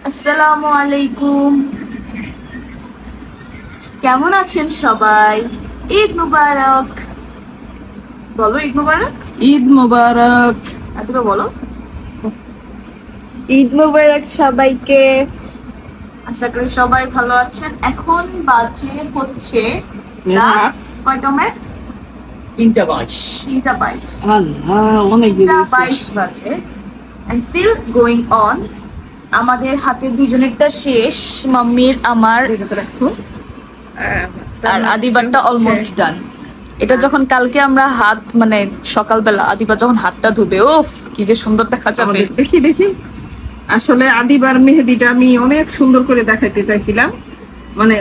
আসসালামু আলাইকুম, কেমন আছেন সবাই? ঈদ মুবারক। বলো ঈদ মুবারক। ঈদ মুবারক। তুমি বলো ঈদ মুবারক সবাইকে। আশা করি সবাই ভালো আছেন। এখন বাজে হচ্ছে রাত কয়টা? 3:22। অনেক 3:22 বাজে and still going on। আমাদের হাতে দুজনেরটা শেষ, মাম্মির আমার আর আদিবারটা অলমোস্ট ডান। এটা যখন কালকে আমরা হাত মানে সকালবেলা আদিবা যখন হাতটা ধুবে, উফ কি যে সুন্দর দেখা যাবে। দেখি আসলে আদিবার মেহেদিটা আমি অনেক সুন্দর করে দেখাইতে চাইছিলাম, মানে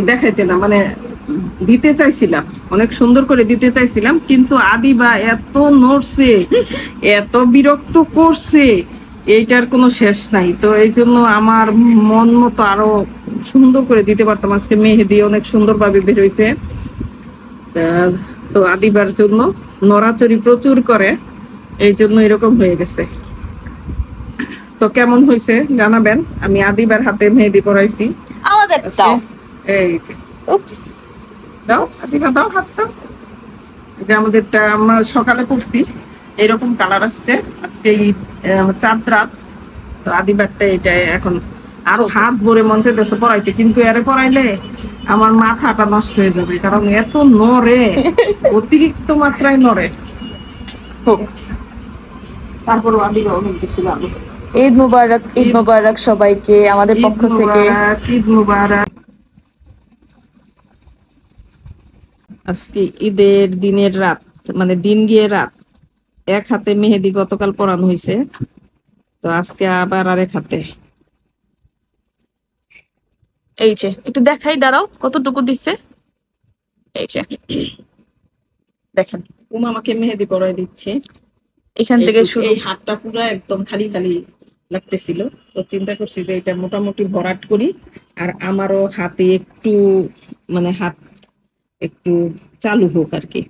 দেখাইতে না মানে দিতে চাইছিলাম, অনেক সুন্দর করে দিতে চাইছিলাম, কিন্তু আদিবা এত নড়ছে, এত বিরক্ত করছে, এইটার কোনো শেষ নাই। তো এই জন্য আমার মন মতো আরো সুন্দর করে দিতে পারতাম। আজকে মেহেদি অনেক সুন্দরভাবে বের হয়েছে। তো আদিবার জন্য নড়াচড়ি প্রচুর করে, এই জন্য এরকম হয়ে গেছে। তো কেমন হয়েছে জানাবেন। আমি আদিবার হাতে মেহেদি পরাইছি। আমাদের দাও, এই যে উপস দাও আদিবা, দাও হাত দাও। যে আমাদেরটা আমরা সকালে করছি, এরকম কালার আসছে। আজকে চাঁদ রাত, তো আদিবারটা এটা এখন আরো হাত ভরে মন চাইতেছে পড়াইতে, কিন্তু এরে পড়াইলে আমার মাথাটা নষ্ট হয়ে যাবে, কারণ এত নড়ে, অতিরিক্ত মাত্রায় নড়ে। তারপরও আদিবা অনেক বেশি ভালো। ঈদ মুবারক, ঈদ মুবারক সবাইকে আমাদের পক্ষ থেকে। ঈদ মুবারক। আজকে ঈদের দিনের রাত, মানে দিন গিয়ে রাত। এক হাতে মেহেদি গতকাল পরানো হয়েছে, তো আজকে আবার আরেক হাতে। এই যে একটু দেখাই, দাঁড়াও কতটুকু দিচ্ছে। এই যে দেখেন, আমাকে মেহেদি পরাই দিচ্ছে। এখান থেকে শুরু। এই হাতটা পুরো একদম খালি খালি লাগতেছিল, তো চিন্তা করছি যে এটা মোটামুটি ভরাট করি, আর আমারও হাতে একটু মানে হাত একটু চালু হোক আর কি।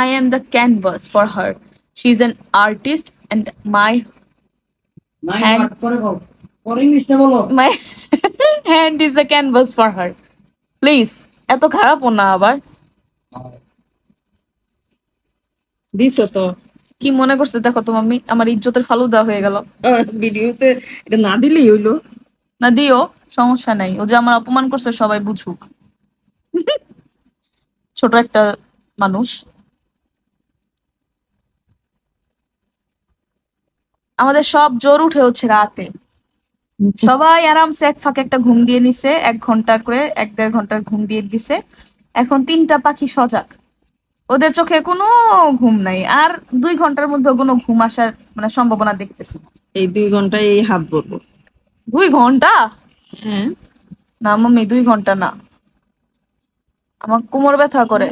I am the canvas for her. She's an artist and my hand is a canvas for her. Please, এত খারাপ না আবার। দিছো তো কি মনে করছে দেখো তো মাম্মি, আমার ইজ্জতের ফালুদা হয়ে গেল। ভিডিওতে এটা না দিলেই হইলো। না দিও, সমস্যা নাই। ও যে আমার অপমান করছে সবাই বুঝুক। ছোট একটা মানুষ। আমাদের সব জোর উঠে হচ্ছে রাতে, সবাই আরামসে এক ফাঁকে একটা ঘুম দিয়ে নিছে, 1 ঘন্টা করে 1-1.5 ঘন্টার ঘুম দিয়ে দিছে। এখন 3টা পাখি সজাগ, ওদের চোখে কোনো ঘুম নাই। আর 2 ঘন্টার মধ্যে কোনো ঘুম আসার মানে সম্ভাবনা দেখতেছি। এই 2 ঘন্টায় এই হাত ভরবো। 2 ঘন্টা? হ্যাঁ না মাম্মি, 2 ঘন্টা না, আমার কোমর ব্যথা করে।